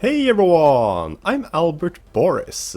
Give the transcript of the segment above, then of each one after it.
Hey everyone, I'm Albert Boris.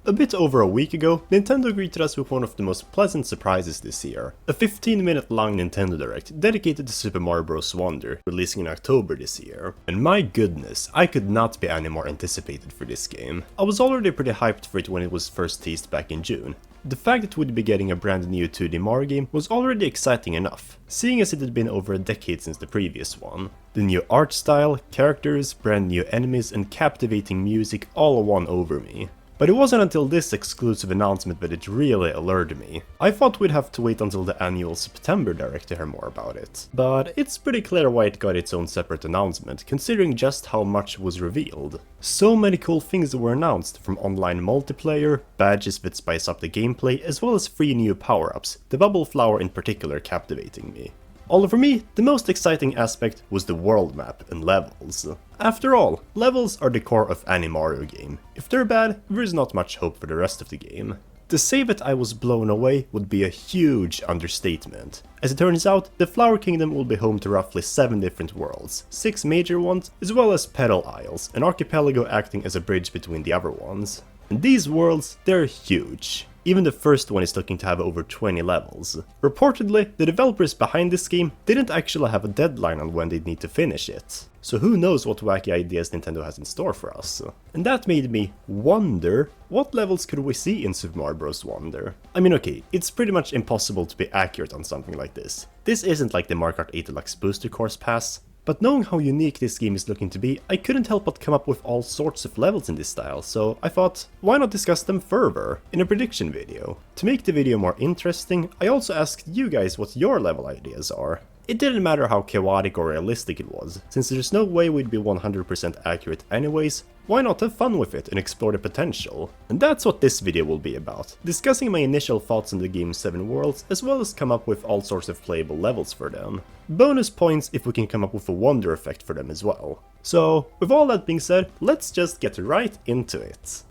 A bit over a week ago, Nintendo greeted us with one of the most pleasant surprises this year. A 15-minute long Nintendo Direct dedicated to Super Mario Bros. Wonder, releasing in October this year. And my goodness, I could not be any more anticipated for this game. I was already pretty hyped for it when it was first teased back in June. The fact that we'd be getting a brand new 2D Mario game was already exciting enough, seeing as it had been over a decade since the previous one. The new art style, characters, brand new enemies and captivating music all won over me. But it wasn't until this exclusive announcement that it really alerted me. I thought we'd have to wait until the annual September Direct to hear more about it. But it's pretty clear why it got its own separate announcement, considering just how much was revealed. So many cool things were announced, from online multiplayer, badges that spice up the gameplay, as well as 3 new power-ups, the Bubble Flower in particular captivating me. Although for me, the most exciting aspect was the world map and levels. After all, levels are the core of any Mario game. If they're bad, there is not much hope for the rest of the game. To say that I was blown away would be a huge understatement. As it turns out, the Flower Kingdom will be home to roughly 7 different worlds, 6 major ones, as well as Petal Isles, an archipelago acting as a bridge between the other ones. And these worlds, they're huge. Even the first one is looking to have over 20 levels. Reportedly, the developers behind this game didn't actually have a deadline on when they'd need to finish it. So who knows what wacky ideas Nintendo has in store for us. And that made me wonder, what levels could we see in Super Mario Bros. Wonder? I mean, okay, it's pretty much impossible to be accurate on something like this. This isn't like the Mario Kart 8 Deluxe Booster Course Pass. But knowing how unique this game is looking to be, I couldn't help but come up with all sorts of levels in this style, so I thought, why not discuss them further in a prediction video? To make the video more interesting, I also asked you guys what your level ideas are. It didn't matter how chaotic or realistic it was, since there's no way we'd be 100% accurate anyways, why not have fun with it and explore the potential? And that's what this video will be about, discussing my initial thoughts on the game's 7 worlds, as well as come up with all sorts of playable levels for them. Bonus points if we can come up with a wonder effect for them as well. So, with all that being said, let's just get right into it.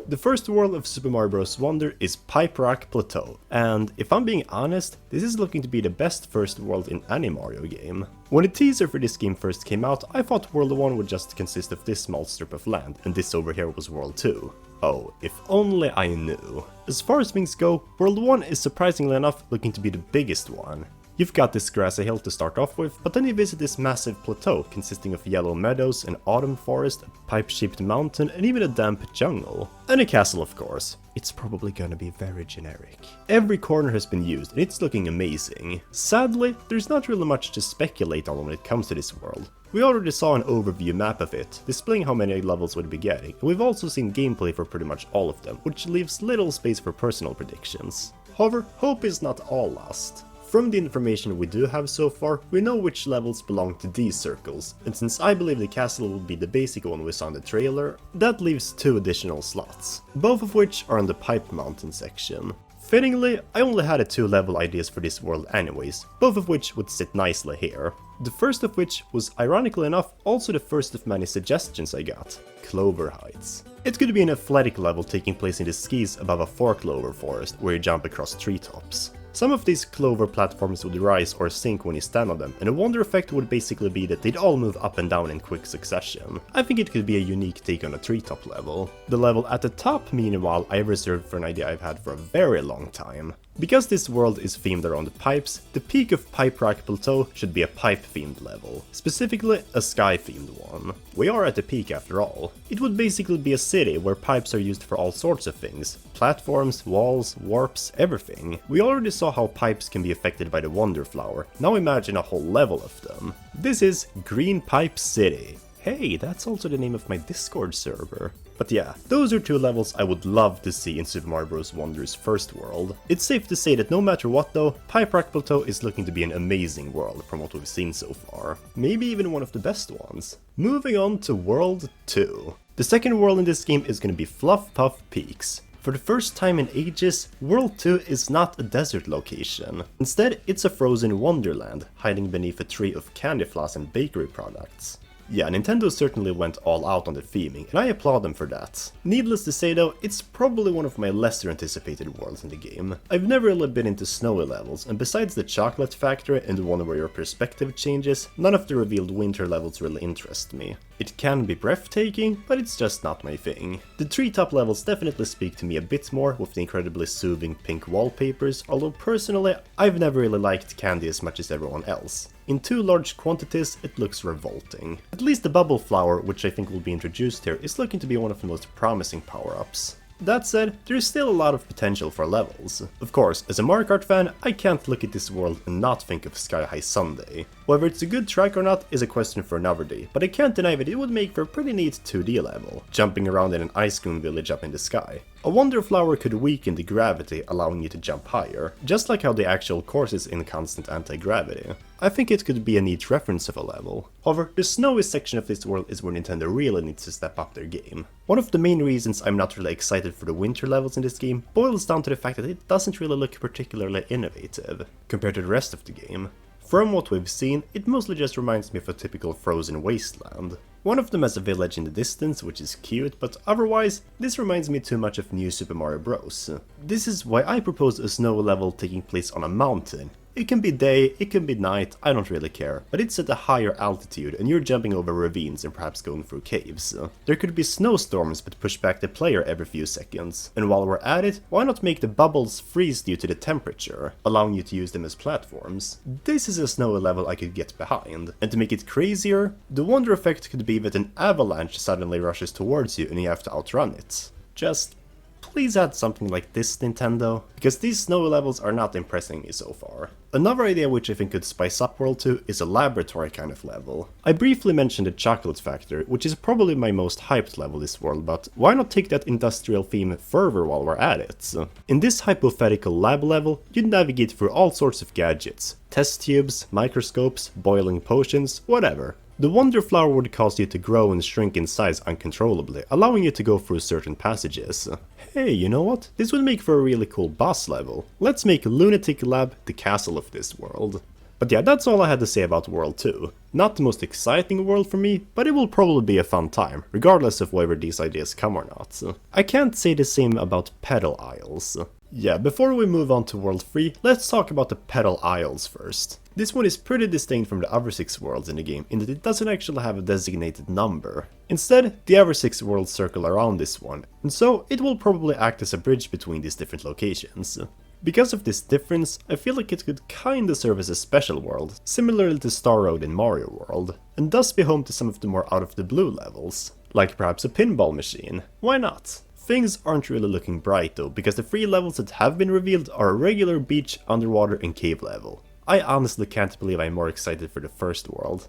The first world of Super Mario Bros. Wonder is Pipe Rock Plateau, and if I'm being honest, this is looking to be the best first world in any Mario game. When the teaser for this game first came out, I thought World 1 would just consist of this small strip of land, and this over here was World 2. Oh, if only I knew. As far as things go, World 1 is surprisingly enough looking to be the biggest one. You've got this grassy hill to start off with, but then you visit this massive plateau consisting of yellow meadows, an autumn forest, a pipe-shaped mountain, and even a damp jungle. And a castle, of course. It's probably gonna be very generic. Every corner has been used, and it's looking amazing. Sadly, there's not really much to speculate on when it comes to this world. We already saw an overview map of it, displaying how many levels we'd be getting, and we've also seen gameplay for pretty much all of them, which leaves little space for personal predictions. However, hope is not all lost. From the information we do have so far, we know which levels belong to these circles, and since I believe the castle will be the basic one we saw in the trailer, that leaves 2 additional slots, both of which are on the Pipe Mountain section. Fittingly, I only had 2 level ideas for this world anyways, both of which would sit nicely here. The first of which was, ironically enough, also the first of many suggestions I got, Clover Heights. It could be an athletic level taking place in the skis above a 4-clover forest where you jump across treetops. Some of these clover platforms would rise or sink when you stand on them, and a wonder effect would basically be that they'd all move up and down in quick succession. I think it could be a unique take on a treetop level. The level at the top, meanwhile, I reserved for an idea I've had for a very long time. Because this world is themed around the pipes, the peak of Pipe Rock Plateau should be a pipe-themed level, specifically a sky-themed one. We are at the peak after all. It would basically be a city where pipes are used for all sorts of things. Platforms, walls, warps, everything. We already saw how pipes can be affected by the Wonder Flower, now imagine a whole level of them. This is Green Pipe City. Hey, that's also the name of my Discord server. But yeah, those are 2 levels I would love to see in Super Mario Bros. Wonder's first world. It's safe to say that no matter what though, Pipe Rock Plateau is looking to be an amazing world from what we've seen so far. Maybe even one of the best ones. Moving on to World 2. The second world in this game is going to be Fluff-Puff Peaks. For the first time in ages, World 2 is not a desert location. Instead, it's a frozen wonderland, hiding beneath a tree of candy floss and bakery products. Yeah, Nintendo certainly went all out on the theming, and I applaud them for that. Needless to say though, it's probably one of my lesser anticipated worlds in the game. I've never really been into snowy levels, and besides the chocolate factory and the one where your perspective changes, none of the revealed winter levels really interest me. It can be breathtaking, but it's just not my thing. The treetop levels definitely speak to me a bit more with the incredibly soothing pink wallpapers, although personally, I've never really liked candy as much as everyone else. In too large quantities, it looks revolting. At least the bubble flower, which I think will be introduced here, is looking to be one of the most promising power-ups. That said, there is still a lot of potential for levels. Of course, as a Mario Kart fan, I can't look at this world and not think of Sky High Sundae. Whether it's a good track or not is a question for another day, but I can't deny that it would make for a pretty neat 2D level, jumping around in an ice cream village up in the sky. A Wonder Flower could weaken the gravity, allowing you to jump higher, just like how the actual course is in constant anti-gravity. I think it could be a neat reference of a level. However, the snowy section of this world is where Nintendo really needs to step up their game. One of the main reasons I'm not really excited for the winter levels in this game boils down to the fact that it doesn't really look particularly innovative compared to the rest of the game. From what we've seen, it mostly just reminds me of a typical frozen wasteland. One of them has a village in the distance, which is cute, but otherwise, this reminds me too much of New Super Mario Bros. This is why I propose a snow level taking place on a mountain. It can be day, it can be night, I don't really care, but it's at a higher altitude and you're jumping over ravines and perhaps going through caves. There could be snowstorms that push back the player every few seconds, and while we're at it, why not make the bubbles freeze due to the temperature, allowing you to use them as platforms? This is a snowy level I could get behind, and to make it crazier, the wonder effect could be that an avalanche suddenly rushes towards you and you have to outrun it. Just please add something like this, Nintendo, because these snowy levels are not impressing me so far. Another idea which I think could spice up World 2 is a laboratory kind of level. I briefly mentioned the chocolate factory, which is probably my most hyped level this world, but why not take that industrial theme further while we're at it? In this hypothetical lab level, you'd navigate through all sorts of gadgets, test tubes, microscopes, boiling potions, whatever. The Wonder Flower would cause you to grow and shrink in size uncontrollably, allowing you to go through certain passages. Hey, you know what? This would make for a really cool boss level. Let's make Lunatic Lab the castle of this world. But yeah, that's all I had to say about World 2. Not the most exciting world for me, but it will probably be a fun time, regardless of whether these ideas come or not. I can't say the same about Petal Isles. Yeah, before we move on to World 3, let's talk about the Petal Isles first. This one is pretty distinct from the other 6 worlds in the game in that it doesn't actually have a designated number. Instead, the other 6 worlds circle around this one, and so it will probably act as a bridge between these different locations. Because of this difference, I feel like it could kinda serve as a special world, similarly to Star Road in Mario World, and thus be home to some of the more out-of-the-blue levels, like perhaps a pinball machine. Why not? Things aren't really looking bright though, because the 3 levels that have been revealed are a regular beach, underwater and cave level. I honestly can't believe I'm more excited for the first world.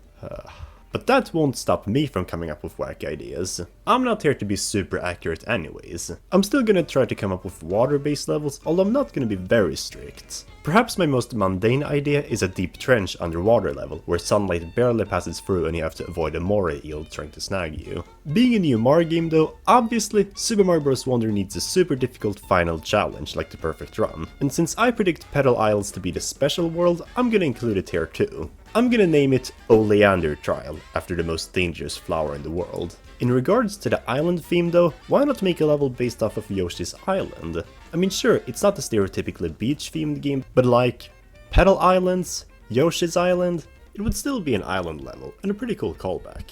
But that won't stop me from coming up with wacky ideas. I'm not here to be super accurate anyways. I'm still gonna try to come up with water-based levels, although I'm not gonna be very strict. Perhaps my most mundane idea is a deep trench underwater level, where sunlight barely passes through and you have to avoid a moray eel trying to snag you. Being a new Mario game though, obviously Super Mario Bros. Wonder needs a super difficult final challenge like the perfect run. And since I predict Petal Isles to be the special world, I'm gonna include it here too. I'm gonna name it Oleander Trial, after the most dangerous flower in the world. In regards to the island theme though, why not make a level based off of Yoshi's Island? I mean sure, it's not a stereotypically beach themed game, but like Petal Islands, Yoshi's Island, it would still be an island level, and a pretty cool callback.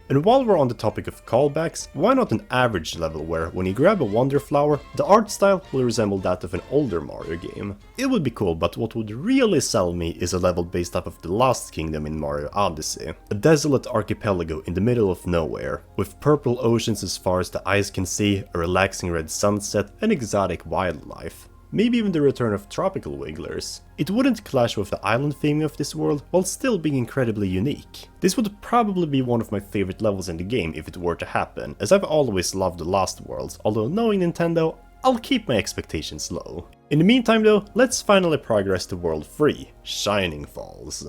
And while we're on the topic of callbacks, why not an average level where, when you grab a Wonder Flower, the art style will resemble that of an older Mario game? It would be cool, but what would really sell me is a level based off of the Lost Kingdom in Mario Odyssey. A desolate archipelago in the middle of nowhere, with purple oceans as far as the eyes can see, a relaxing red sunset, and exotic wildlife. Maybe even the return of tropical wigglers. It wouldn't clash with the island theme of this world, while still being incredibly unique. This would probably be one of my favorite levels in the game if it were to happen, as I've always loved the Lost Worlds, although knowing Nintendo, I'll keep my expectations low. In the meantime though, let's finally progress to World 3, Shining Falls.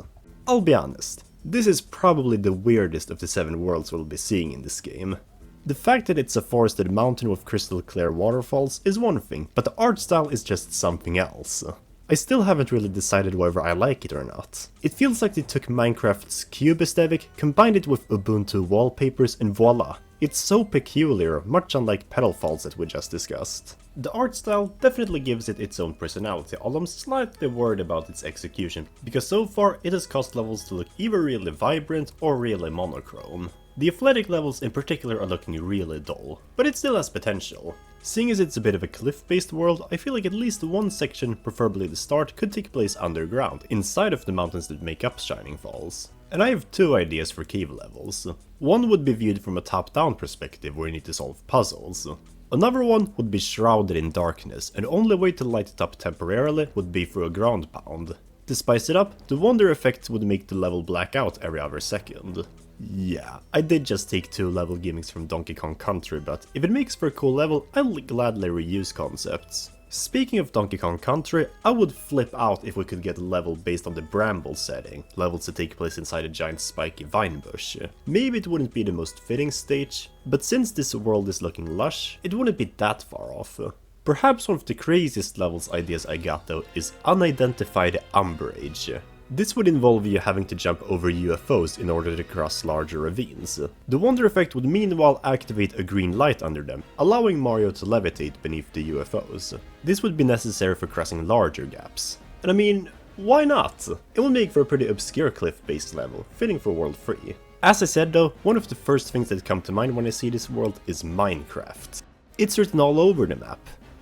I'll be honest, this is probably the weirdest of the 7 worlds we'll be seeing in this game. The fact that it's a forested mountain with crystal clear waterfalls is one thing, but the art style is just something else. I still haven't really decided whether I like it or not. It feels like they took Minecraft's cube aesthetic, combined it with Ubuntu wallpapers, and voila! It's so peculiar, much unlike Petal Isles that we just discussed. The art style definitely gives it its own personality, although I'm slightly worried about its execution, because so far it has caused levels to look either really vibrant or really monochrome. The athletic levels in particular are looking really dull, but it still has potential. Seeing as it's a bit of a cliff-based world, I feel like at least one section, preferably the start, could take place underground, inside of the mountains that make up Shining Falls. And I have two ideas for cave levels. One would be viewed from a top-down perspective where you need to solve puzzles. Another one would be shrouded in darkness, and the only way to light it up temporarily would be through a ground pound. To spice it up, the wonder effect would make the level black out every other second. Yeah, I did just take 2 level gimmicks from Donkey Kong Country, but if it makes for a cool level, I'll gladly reuse concepts. Speaking of Donkey Kong Country, I would flip out if we could get a level based on the Bramble setting, levels that take place inside a giant spiky vine bush. Maybe it wouldn't be the most fitting stage, but since this world is looking lush, it wouldn't be that far off. Perhaps one of the craziest levels ideas I got though is Unidentified Umbrage. This would involve you having to jump over UFOs in order to cross larger ravines. The wonder effect would meanwhile activate a green light under them, allowing Mario to levitate beneath the UFOs. This would be necessary for crossing larger gaps. And I mean, why not? It would make for a pretty obscure cliff-based level, fitting for World 3. As I said though, one of the first things that come to mind when I see this world is Minecraft. It's written all over the map.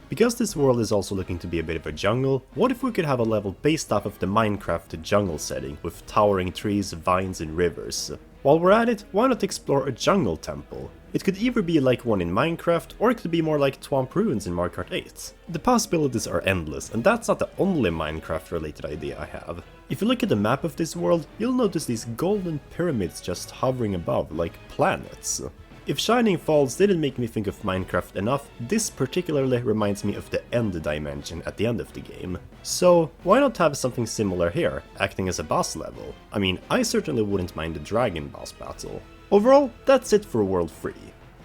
Because this world is also looking to be a bit of a jungle, what if we could have a level based off of the Minecraft jungle setting with towering trees, vines and rivers? While we're at it, why not explore a jungle temple? It could either be like one in Minecraft, or it could be more like Twomp Ruins in Mario Kart 8. The possibilities are endless, and that's not the only Minecraft related idea I have. If you look at the map of this world, you'll notice these golden pyramids just hovering above, like planets. If Shining Falls didn't make me think of Minecraft enough, this particularly reminds me of the end dimension at the end of the game. So why not have something similar here, acting as a boss level? I mean, I certainly wouldn't mind the dragon boss battle. Overall, that's it for World 3.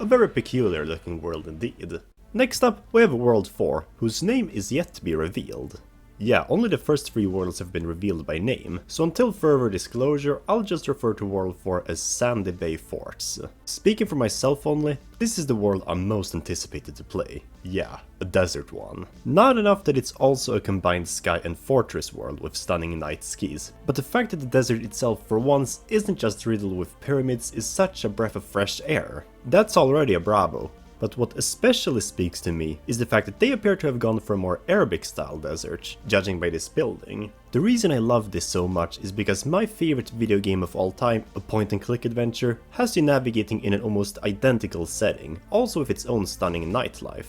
A very peculiar looking world indeed. Next up, we have World 4, whose name is yet to be revealed. Yeah, only the first 3 worlds have been revealed by name, so until further disclosure, I'll just refer to World 4 as Sandy Bay Forts. Speaking for myself only, this is the world I'm most anticipated to play. Yeah, a desert one. Not enough that it's also a combined sky and fortress world with stunning night skis, but the fact that the desert itself for once isn't just riddled with pyramids is such a breath of fresh air. That's already a bravo. But what especially speaks to me is the fact that they appear to have gone for a more Arabic-style desert, judging by this building. The reason I love this so much is because my favorite video game of all time, a point-and-click adventure, has you navigating in an almost identical setting, also with its own stunning nightlife.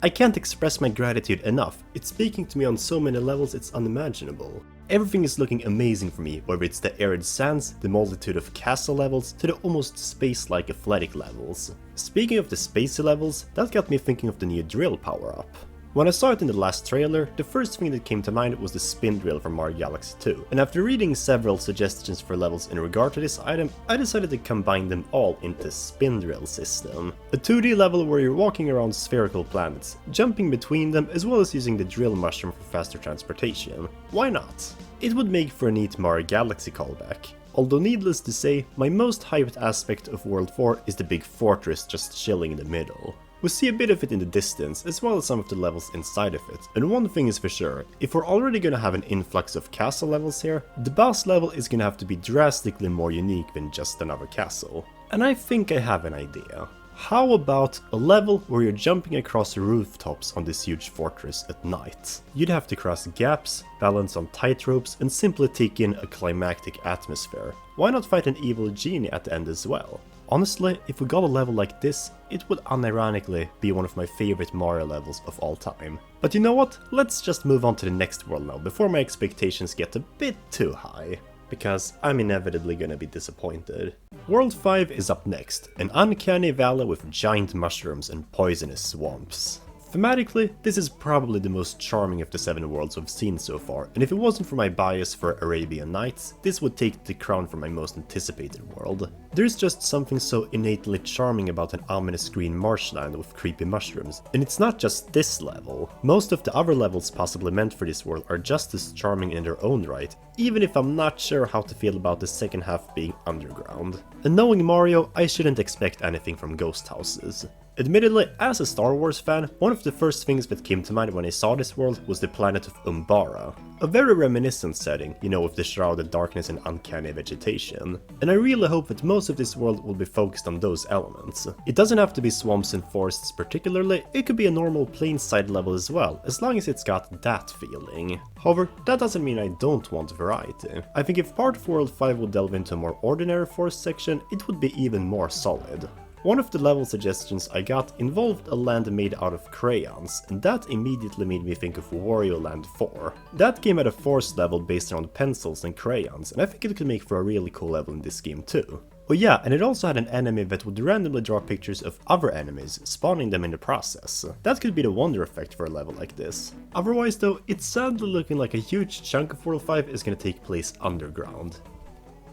I can't express my gratitude enough. It's speaking to me on so many levels it's unimaginable. Everything is looking amazing for me, whether it's the arid sands, the multitude of castle levels, to the almost space-like athletic levels. Speaking of the spacey levels, that got me thinking of the new drill power-up. When I saw it in the last trailer, the first thing that came to mind was the spin drill from Mario Galaxy 2, and after reading several suggestions for levels in regard to this item, I decided to combine them all into spin drill system. A 2D level where you're walking around spherical planets, jumping between them as well as using the drill mushroom for faster transportation. Why not? It would make for a neat Mario Galaxy callback. Although needless to say, my most hyped aspect of World 4 is the big fortress just chilling in the middle. We see a bit of it in the distance, as well as some of the levels inside of it, and one thing is for sure, if we're already gonna have an influx of castle levels here, the boss level is gonna have to be drastically more unique than just another castle. And I think I have an idea. How about a level where you're jumping across rooftops on this huge fortress at night? You'd have to cross gaps, balance on tightropes, and simply take in a climactic atmosphere. Why not fight an evil genie at the end as well? Honestly, if we got a level like this, it would unironically be one of my favorite Mario levels of all time. But you know what? Let's just move on to the next world now, before my expectations get a bit too high. Because I'm inevitably gonna be disappointed. World 5 is up next, an uncanny valley with giant mushrooms and poisonous swamps. Thematically, this is probably the most charming of the 7 worlds we've seen so far, and if it wasn't for my bias for Arabian Nights, this would take the crown for my most anticipated world. There's just something so innately charming about an ominous green marshland with creepy mushrooms, and it's not just this level. Most of the other levels possibly meant for this world are just as charming in their own right, even if I'm not sure how to feel about the second half being underground. And knowing Mario, I shouldn't expect anything from ghost houses. Admittedly, as a Star Wars fan, one of the first things that came to mind when I saw this world was the planet of Umbara. A very reminiscent setting, you know, with the shrouded darkness and uncanny vegetation. And I really hope that most of this world will be focused on those elements. It doesn't have to be swamps and forests particularly, it could be a normal plainside level as well, as long as it's got that feeling. However, that doesn't mean I don't want variety. I think if part of World 5 would delve into a more ordinary forest section, it would be even more solid. One of the level suggestions I got involved a land made out of crayons, and that immediately made me think of Wario Land 4. That came at a forest level based around pencils and crayons, and I think it could make for a really cool level in this game too. Oh yeah, and it also had an enemy that would randomly draw pictures of other enemies, spawning them in the process. That could be the wonder effect for a level like this. Otherwise though, it's sadly looking like a huge chunk of World 5 is gonna take place underground.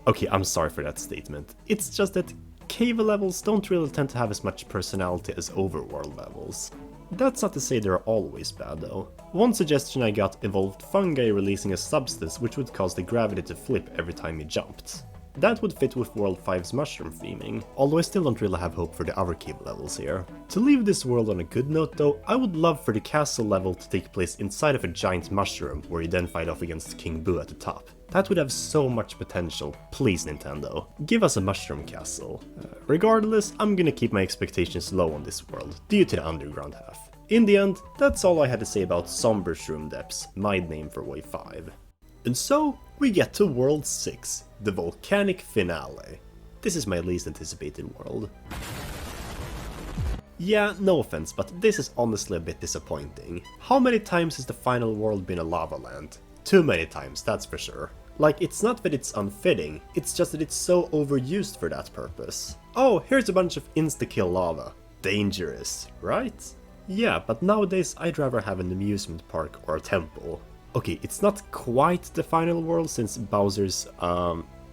Okay, I'm sorry for that statement. It's just that cave levels don't really tend to have as much personality as overworld levels. That's not to say they're always bad though. One suggestion I got involved fungi releasing a substance which would cause the gravity to flip every time you jumped. That would fit with World 5's mushroom theming, although I still don't really have hope for the other cave levels here. To leave this world on a good note though, I would love for the castle level to take place inside of a giant mushroom, where you then fight off against King Boo at the top. That would have so much potential. Please Nintendo, give us a mushroom castle. Regardless, I'm gonna keep my expectations low on this world, due to the underground half. In the end, that's all I had to say about Sombre Shroom Depths, my name for Wave 5. And so, we get to World 6, the Volcanic Finale. This is my least anticipated world. Yeah, no offense, but this is honestly a bit disappointing. How many times has the final world been a lava land? Too many times, that's for sure. Like, it's not that it's unfitting, it's just that it's so overused for that purpose. Oh, here's a bunch of insta-kill lava. Dangerous, right? Yeah, but nowadays I'd rather have an amusement park or a temple. Okay, it's not quite the final world since Bowser's,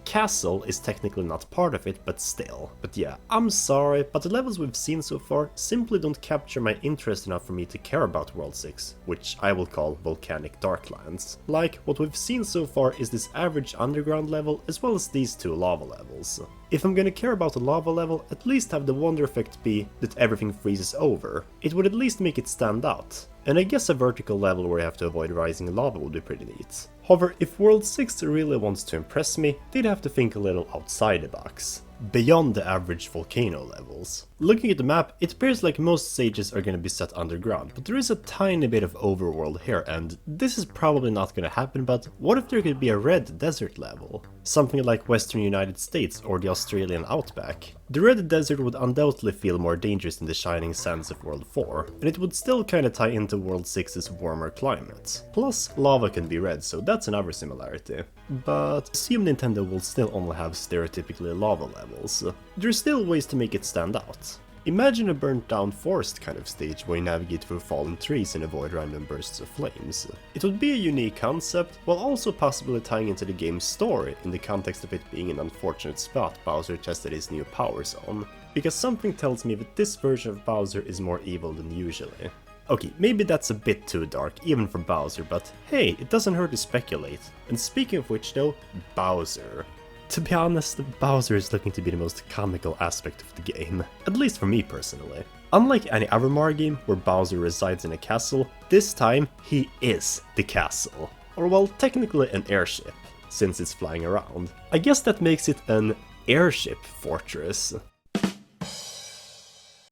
castle is technically not part of it, but still. But yeah, I'm sorry, but the levels we've seen so far simply don't capture my interest enough for me to care about World 6, which I will call Volcanic Darklands. Like, what we've seen so far is this average underground level as well as these 2 lava levels. If I'm gonna care about a lava level, at least have the wonder effect be that everything freezes over. It would at least make it stand out. And I guess a vertical level where you have to avoid rising lava would be pretty neat. However, if World 6 really wants to impress me, they'd have to think a little outside the box. Beyond the average volcano levels. Looking at the map, it appears like most stages are gonna be set underground, but there is a tiny bit of overworld here, and this is probably not gonna happen, but what if there could be a red desert level? Something like Western United States or the Australian outback. The red desert would undoubtedly feel more dangerous than the shining sands of World 4, and it would still kinda tie into World 6's warmer climate. Plus, lava can be red, so that's another similarity. But assume Nintendo will still only have stereotypically lava levels. There's still ways to make it stand out. Imagine a burnt down forest kind of stage where you navigate through fallen trees and avoid random bursts of flames. It would be a unique concept, while also possibly tying into the game's story in the context of it being an unfortunate spot Bowser tested his new powers on. Because something tells me that this version of Bowser is more evil than usually. Okay, maybe that's a bit too dark, even for Bowser, but hey, it doesn't hurt to speculate. And speaking of which though, Bowser. To be honest, Bowser is looking to be the most comical aspect of the game, at least for me personally. Unlike any other Mario game where Bowser resides in a castle, this time he is the castle. Or well, technically an airship, since it's flying around. I guess that makes it an airship fortress.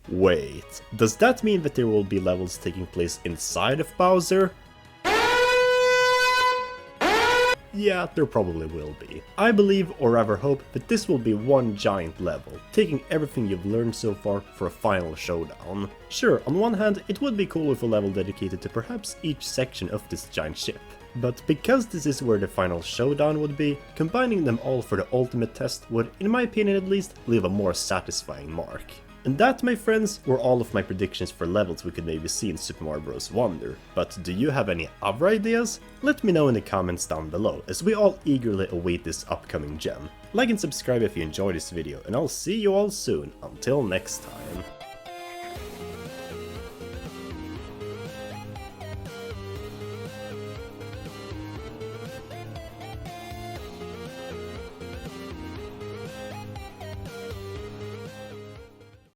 Wait, does that mean that there will be levels taking place inside of Bowser? Yeah, there probably will be. I believe, or rather hope, that this will be one giant level, taking everything you've learned so far for a final showdown. Sure, on one hand, it would be cool if a level dedicated to perhaps each section of this giant ship. But because this is where the final showdown would be, combining them all for the ultimate test would, in my opinion at least, leave a more satisfying mark. And that, my friends, were all of my predictions for levels we could maybe see in Super Mario Bros. Wonder. But do you have any other ideas? Let me know in the comments down below, as we all eagerly await this upcoming gem. Like and subscribe if you enjoyed this video, and I'll see you all soon. Until next time.